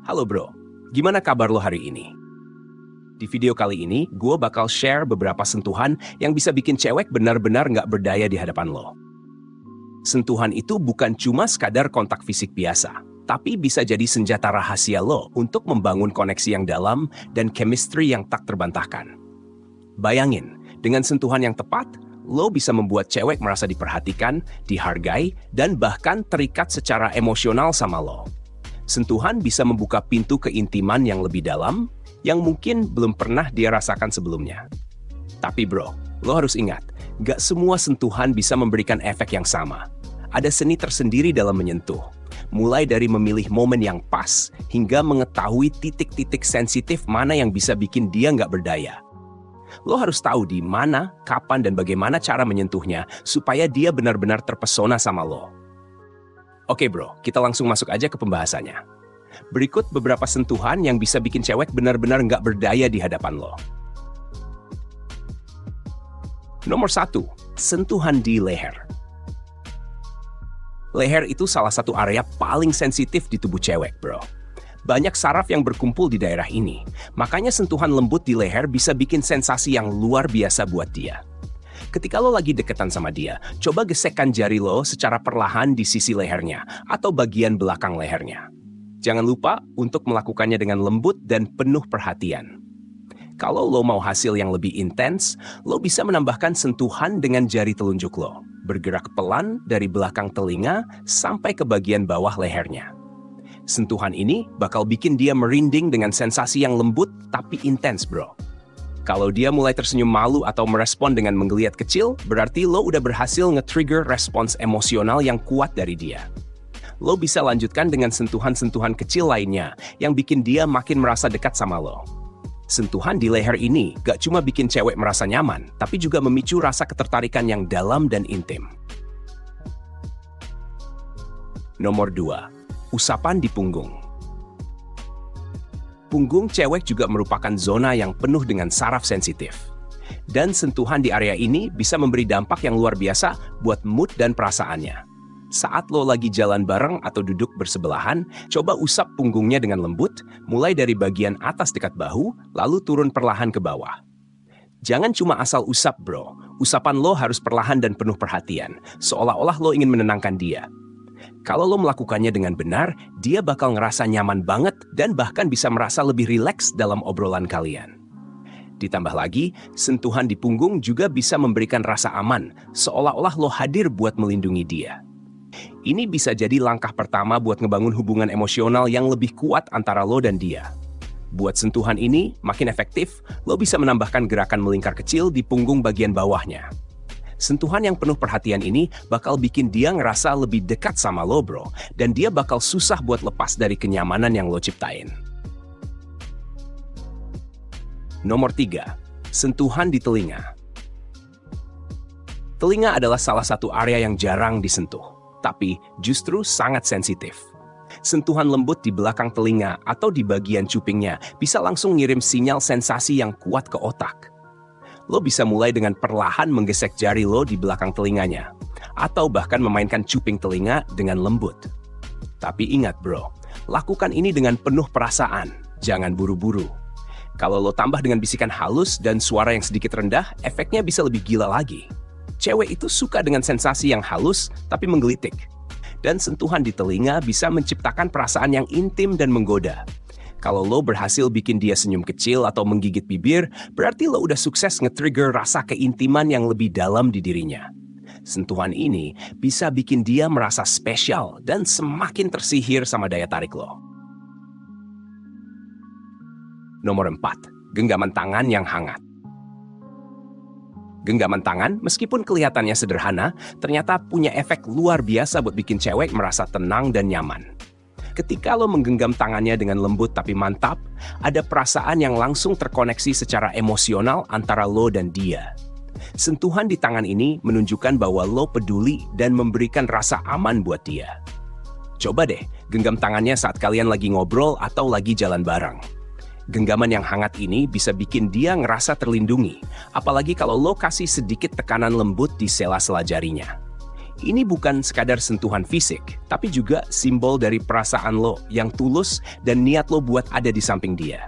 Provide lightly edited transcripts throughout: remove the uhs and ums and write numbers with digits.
Halo bro, gimana kabar lo hari ini? Di video kali ini, gue bakal share beberapa sentuhan yang bisa bikin cewek benar-benar nggak berdaya di hadapan lo. Sentuhan itu bukan cuma sekadar kontak fisik biasa, tapi bisa jadi senjata rahasia lo untuk membangun koneksi yang dalam dan chemistry yang tak terbantahkan. Bayangin, dengan sentuhan yang tepat, lo bisa membuat cewek merasa diperhatikan, dihargai, dan bahkan terikat secara emosional sama lo. Sentuhan bisa membuka pintu keintiman yang lebih dalam, yang mungkin belum pernah dia rasakan sebelumnya. Tapi bro, lo harus ingat, gak semua sentuhan bisa memberikan efek yang sama. Ada seni tersendiri dalam menyentuh, mulai dari memilih momen yang pas, hingga mengetahui titik-titik sensitif mana yang bisa bikin dia gak berdaya. Lo harus tahu di mana, kapan, dan bagaimana cara menyentuhnya, supaya dia benar-benar terpesona sama lo. Oke bro, kita langsung masuk aja ke pembahasannya. Berikut beberapa sentuhan yang bisa bikin cewek benar-benar nggak berdaya di hadapan lo. Nomor 1, sentuhan di leher. Leher itu salah satu area paling sensitif di tubuh cewek, bro. Banyak saraf yang berkumpul di daerah ini, makanya sentuhan lembut di leher bisa bikin sensasi yang luar biasa buat dia. Ketika lo lagi deketan sama dia, coba gesekkan jari lo secara perlahan di sisi lehernya atau bagian belakang lehernya. Jangan lupa untuk melakukannya dengan lembut dan penuh perhatian. Kalau lo mau hasil yang lebih intens, lo bisa menambahkan sentuhan dengan jari telunjuk lo, bergerak pelan dari belakang telinga sampai ke bagian bawah lehernya. Sentuhan ini bakal bikin dia merinding dengan sensasi yang lembut tapi intens, bro. Kalau dia mulai tersenyum malu atau merespon dengan menggeliat kecil, berarti lo udah berhasil nge-trigger respons emosional yang kuat dari dia. Lo bisa lanjutkan dengan sentuhan-sentuhan kecil lainnya yang bikin dia makin merasa dekat sama lo. Sentuhan di leher ini gak cuma bikin cewek merasa nyaman, tapi juga memicu rasa ketertarikan yang dalam dan intim. Nomor 2, usapan di punggung. Punggung cewek juga merupakan zona yang penuh dengan saraf sensitif. Dan sentuhan di area ini bisa memberi dampak yang luar biasa buat mood dan perasaannya. Saat lo lagi jalan bareng atau duduk bersebelahan, coba usap punggungnya dengan lembut, mulai dari bagian atas dekat bahu, lalu turun perlahan ke bawah. Jangan cuma asal usap, bro. Usapan lo harus perlahan dan penuh perhatian, seolah-olah lo ingin menenangkan dia. Kalau lo melakukannya dengan benar, dia bakal ngerasa nyaman banget dan bahkan bisa merasa lebih rileks dalam obrolan kalian. Ditambah lagi, sentuhan di punggung juga bisa memberikan rasa aman, seolah-olah lo hadir buat melindungi dia. Ini bisa jadi langkah pertama buat ngebangun hubungan emosional yang lebih kuat antara lo dan dia. Buat sentuhan ini makin efektif, lo bisa menambahkan gerakan melingkar kecil di punggung bagian bawahnya. Sentuhan yang penuh perhatian ini bakal bikin dia ngerasa lebih dekat sama lo, bro. Dan dia bakal susah buat lepas dari kenyamanan yang lo ciptain. Nomor 3, sentuhan di telinga. Telinga adalah salah satu area yang jarang disentuh, tapi justru sangat sensitif. Sentuhan lembut di belakang telinga atau di bagian cupingnya bisa langsung ngirim sinyal sensasi yang kuat ke otak. Lo bisa mulai dengan perlahan menggesek jari lo di belakang telinganya, atau bahkan memainkan cuping telinga dengan lembut. Tapi ingat bro, lakukan ini dengan penuh perasaan, jangan buru-buru. Kalau lo tambah dengan bisikan halus dan suara yang sedikit rendah, efeknya bisa lebih gila lagi. Cewek itu suka dengan sensasi yang halus tapi menggelitik. Dan sentuhan di telinga bisa menciptakan perasaan yang intim dan menggoda. Kalau lo berhasil bikin dia senyum kecil atau menggigit bibir, berarti lo udah sukses nge-trigger rasa keintiman yang lebih dalam di dirinya. Sentuhan ini bisa bikin dia merasa spesial dan semakin tersihir sama daya tarik lo. Nomor 4, genggaman tangan yang hangat. Genggaman tangan, meskipun kelihatannya sederhana, ternyata punya efek luar biasa buat bikin cewek merasa tenang dan nyaman. Ketika lo menggenggam tangannya dengan lembut tapi mantap, ada perasaan yang langsung terkoneksi secara emosional antara lo dan dia. Sentuhan di tangan ini menunjukkan bahwa lo peduli dan memberikan rasa aman buat dia. Coba deh, genggam tangannya saat kalian lagi ngobrol atau lagi jalan bareng. Genggaman yang hangat ini bisa bikin dia ngerasa terlindungi, apalagi kalau lo kasih sedikit tekanan lembut di sela-sela jarinya. Ini bukan sekadar sentuhan fisik, tapi juga simbol dari perasaan lo yang tulus dan niat lo buat ada di samping dia.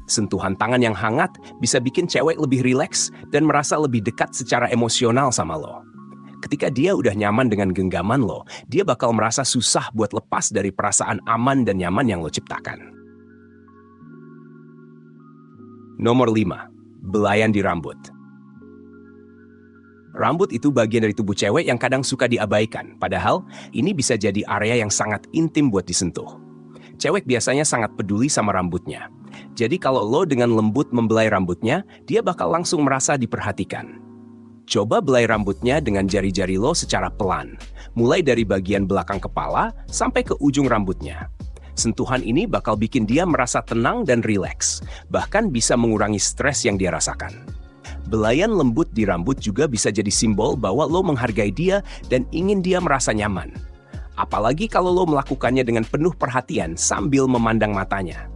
Sentuhan tangan yang hangat bisa bikin cewek lebih rileks dan merasa lebih dekat secara emosional sama lo. Ketika dia udah nyaman dengan genggaman lo, dia bakal merasa susah buat lepas dari perasaan aman dan nyaman yang lo ciptakan. Nomor 5. Belayan di rambut. Rambut itu bagian dari tubuh cewek yang kadang suka diabaikan, padahal ini bisa jadi area yang sangat intim buat disentuh. Cewek biasanya sangat peduli sama rambutnya. Jadi kalau lo dengan lembut membelai rambutnya, dia bakal langsung merasa diperhatikan. Coba belai rambutnya dengan jari-jari lo secara pelan, mulai dari bagian belakang kepala sampai ke ujung rambutnya. Sentuhan ini bakal bikin dia merasa tenang dan rileks, bahkan bisa mengurangi stres yang dia rasakan. Belayan lembut di rambut juga bisa jadi simbol bahwa lo menghargai dia dan ingin dia merasa nyaman. Apalagi kalau lo melakukannya dengan penuh perhatian sambil memandang matanya.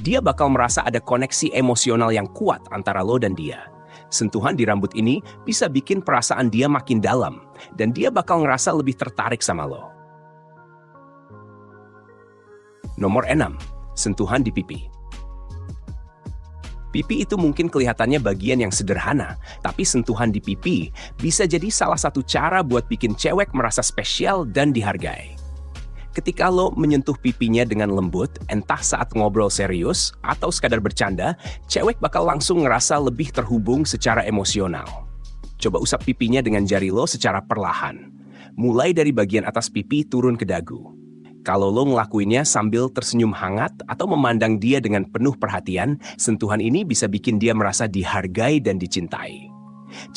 Dia bakal merasa ada koneksi emosional yang kuat antara lo dan dia. Sentuhan di rambut ini bisa bikin perasaan dia makin dalam, dan dia bakal ngerasa lebih tertarik sama lo. Nomor 6. Sentuhan di pipi. Pipi itu mungkin kelihatannya bagian yang sederhana, tapi sentuhan di pipi bisa jadi salah satu cara buat bikin cewek merasa spesial dan dihargai. Ketika lo menyentuh pipinya dengan lembut, entah saat ngobrol serius atau sekadar bercanda, cewek bakal langsung ngerasa lebih terhubung secara emosional. Coba usap pipinya dengan jari lo secara perlahan, mulai dari bagian atas pipi turun ke dagu. Kalau lo ngelakuinnya sambil tersenyum hangat atau memandang dia dengan penuh perhatian, sentuhan ini bisa bikin dia merasa dihargai dan dicintai.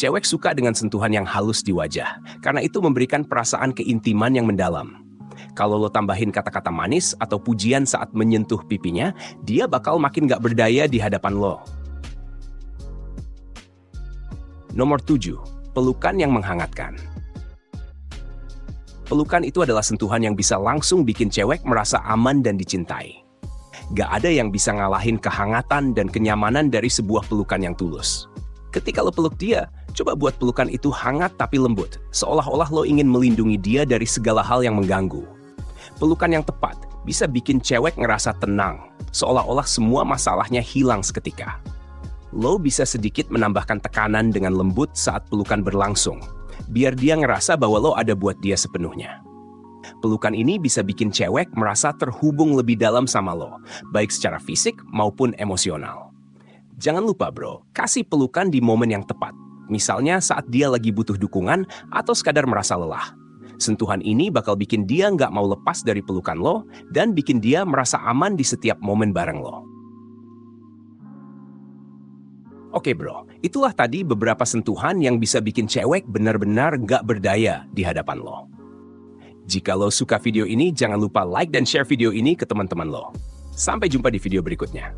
Cewek suka dengan sentuhan yang halus di wajah, karena itu memberikan perasaan keintiman yang mendalam. Kalau lo tambahin kata-kata manis atau pujian saat menyentuh pipinya, dia bakal makin gak berdaya di hadapan lo. Nomor 7. Pelukan yang menghangatkan. Pelukan itu adalah sentuhan yang bisa langsung bikin cewek merasa aman dan dicintai. Gak ada yang bisa ngalahin kehangatan dan kenyamanan dari sebuah pelukan yang tulus. Ketika lo peluk dia, coba buat pelukan itu hangat tapi lembut, seolah-olah lo ingin melindungi dia dari segala hal yang mengganggu. Pelukan yang tepat bisa bikin cewek ngerasa tenang, seolah-olah semua masalahnya hilang seketika. Lo bisa sedikit menambahkan tekanan dengan lembut saat pelukan berlangsung, biar dia ngerasa bahwa lo ada buat dia sepenuhnya. Pelukan ini bisa bikin cewek merasa terhubung lebih dalam sama lo, baik secara fisik maupun emosional. Jangan lupa bro, kasih pelukan di momen yang tepat. Misalnya saat dia lagi butuh dukungan atau sekadar merasa lelah. Sentuhan ini bakal bikin dia nggak mau lepas dari pelukan lo dan bikin dia merasa aman di setiap momen bareng lo. Oke bro, itulah tadi beberapa sentuhan yang bisa bikin cewek benar-benar nggak berdaya di hadapan lo. Jika lo suka video ini, jangan lupa like dan share video ini ke teman-teman lo. Sampai jumpa di video berikutnya.